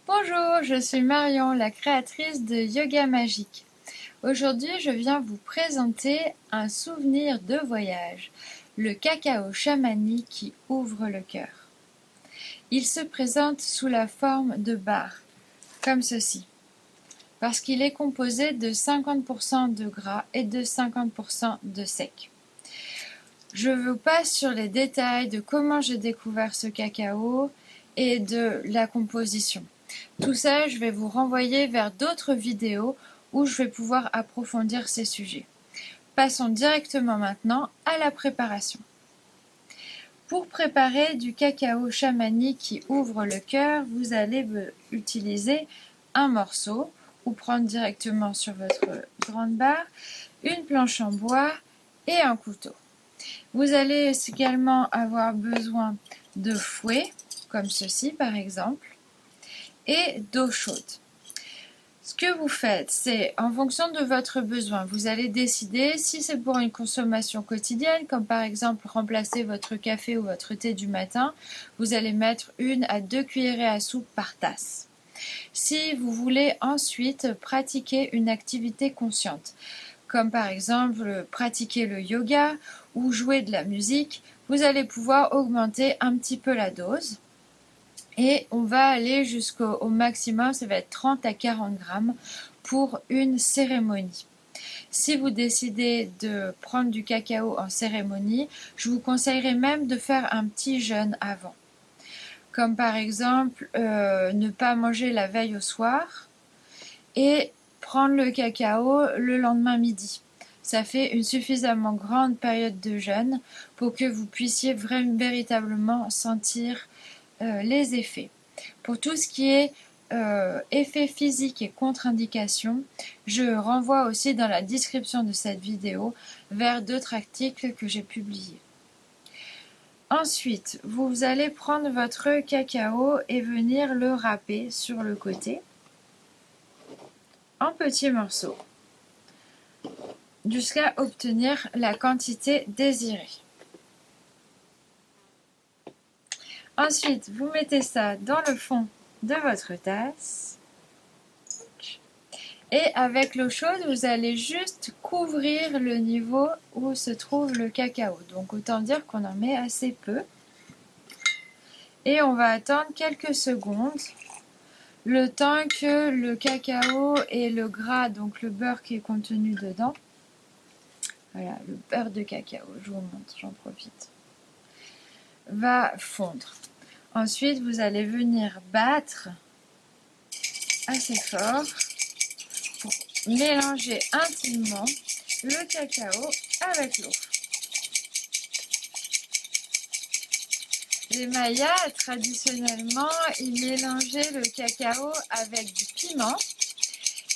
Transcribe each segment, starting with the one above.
Bonjour, je suis Marion, la créatrice de Yoga Magique. Aujourd'hui, je viens vous présenter un souvenir de voyage, le cacao chamanique qui ouvre le cœur. Il se présente sous la forme de barres, comme ceci, parce qu'il est composé de 50% de gras et de 50% de sec. Je vous passe sur les détails de comment j'ai découvert ce cacao et de la composition. Tout ça, je vais vous renvoyer vers d'autres vidéos où je vais pouvoir approfondir ces sujets. Passons directement maintenant à la préparation. Pour préparer du cacao chamanique qui ouvre le cœur, vous allez utiliser un morceau ou prendre directement sur votre grande barre, une planche en bois et un couteau. Vous allez également avoir besoin de fouet, comme ceci par exemple, et d'eau chaude. Ce que vous faites, c'est en fonction de votre besoin, vous allez décider si c'est pour une consommation quotidienne, comme par exemple remplacer votre café ou votre thé du matin, vous allez mettre 1 à 2 cuillerées à soupe par tasse. Si vous voulez ensuite pratiquer une activité consciente, comme par exemple pratiquer le yoga ou jouer de la musique, vous allez pouvoir augmenter un petit peu la dose. Et on va aller jusqu'au maximum, ça va être 30 à 40 grammes pour une cérémonie. Si vous décidez de prendre du cacao en cérémonie, je vous conseillerais même de faire un petit jeûne avant. Comme par exemple, ne pas manger la veille au soir et prendre le cacao le lendemain midi. Ça fait une suffisamment grande période de jeûne pour que vous puissiez véritablement sentir les effets. Pour tout ce qui est effets physiques et contre-indications, je renvoie aussi dans la description de cette vidéo vers d'autres articles que j'ai publiés. Ensuite, vous allez prendre votre cacao et venir le râper sur le côté en petits morceaux jusqu'à obtenir la quantité désirée. Ensuite, vous mettez ça dans le fond de votre tasse. Et avec l'eau chaude, vous allez juste couvrir le niveau où se trouve le cacao. Donc autant dire qu'on en met assez peu. Et on va attendre quelques secondes, le temps que le cacao et le gras, donc le beurre qui est contenu dedans, voilà, le beurre de cacao, je vous montre, j'en profite, va fondre. Ensuite, vous allez venir battre assez fort pour mélanger intimement le cacao avec l'eau. Les Mayas, traditionnellement, ils mélangeaient le cacao avec du piment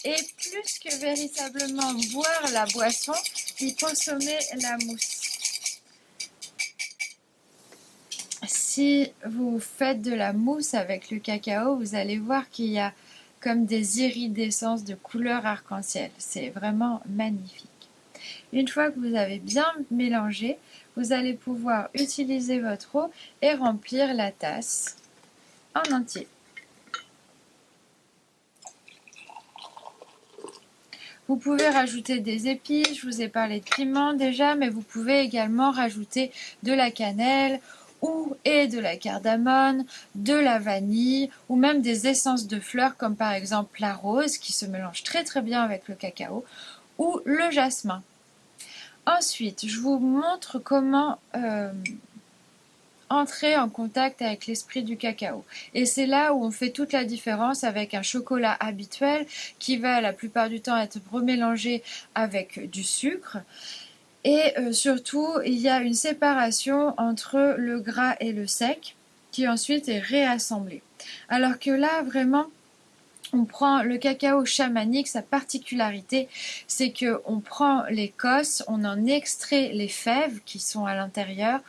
et plus que véritablement boire la boisson, ils consommaient la mousse. Si vous faites de la mousse avec le cacao, vous allez voir qu'il y a comme des iridescences de couleur arc-en-ciel. C'est vraiment magnifique. Une fois que vous avez bien mélangé, vous allez pouvoir utiliser votre eau et remplir la tasse en entier. Vous pouvez rajouter des épices, je vous ai parlé de piment déjà, mais vous pouvez également rajouter de la cannelle et de la cardamone, de la vanille ou même des essences de fleurs comme par exemple la rose qui se mélange très très bien avec le cacao ou le jasmin. Ensuite, je vous montre comment entrer en contact avec l'esprit du cacao. Et c'est là où on fait toute la différence avec un chocolat habituel qui va la plupart du temps être remélangé avec du sucre. Et surtout, il y a une séparation entre le gras et le sec qui ensuite est réassemblé. Alors que là, vraiment, on prend le cacao chamanique, sa particularité, c'est qu'on prend l'écosse, on en extrait les fèves qui sont à l'intérieur,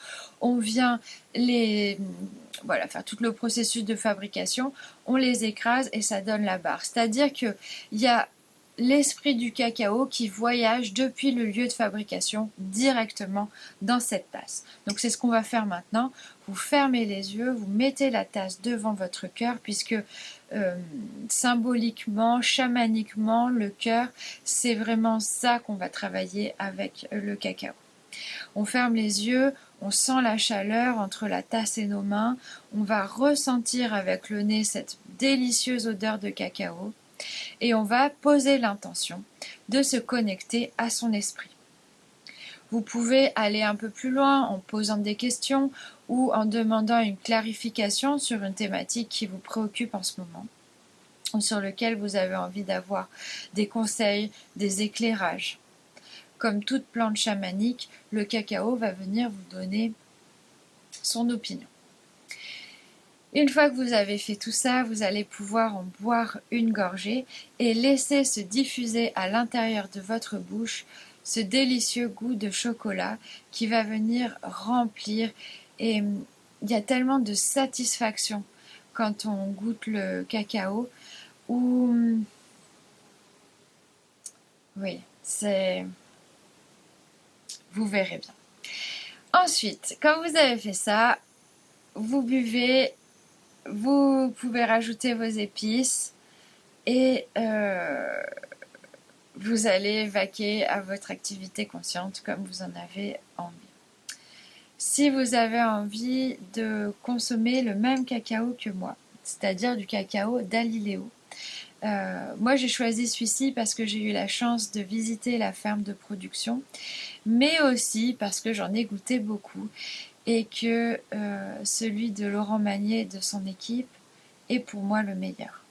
on vient faire tout le processus de fabrication, on les écrase et ça donne la barre. C'est-à-dire qu'il y a l'esprit du cacao qui voyage depuis le lieu de fabrication directement dans cette tasse. Donc c'est ce qu'on va faire maintenant. vous fermez les yeux, vous mettez la tasse devant votre cœur puisque symboliquement, chamaniquement, le cœur, c'est vraiment ça qu'on va travailler avec le cacao. On ferme les yeux, on sent la chaleur entre la tasse et nos mains, on va ressentir avec le nez cette délicieuse odeur de cacao et on va poser l'intention de se connecter à son esprit. Vous pouvez aller un peu plus loin en posant des questions ou en demandant une clarification sur une thématique qui vous préoccupe en ce moment ou sur lequel vous avez envie d'avoir des conseils, des éclairages. Comme toute plante chamanique, le cacao va venir vous donner son opinion. Une fois que vous avez fait tout ça, vous allez pouvoir en boire une gorgée et laisser se diffuser à l'intérieur de votre bouche ce délicieux goût de chocolat qui va venir remplir. Et il y a tellement de satisfaction quand on goûte le cacao ou oui, c'est... Vous verrez bien. Ensuite, quand vous avez fait ça, vous buvez, vous pouvez rajouter vos épices et vous allez vaquer à votre activité consciente comme vous en avez envie. Si vous avez envie de consommer le même cacao que moi, c'est-à-dire du cacao d'Aliléo, moi j'ai choisi celui-ci parce que j'ai eu la chance de visiter la ferme de production, mais aussi parce que j'en ai goûté beaucoup et que celui de Laurent Magnier et de son équipe est pour moi le meilleur.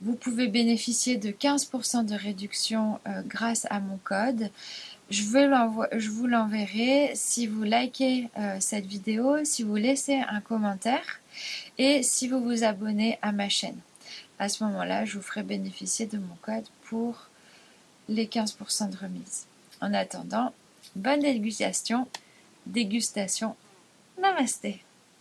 Vous pouvez bénéficier de 15% de réduction grâce à mon code. Je vous l'enverrai si vous likez cette vidéo, si vous laissez un commentaire et si vous vous abonnez à ma chaîne. À ce moment-là, je vous ferai bénéficier de mon code pour les 15% de remise. En attendant, bonne dégustation. Namasté.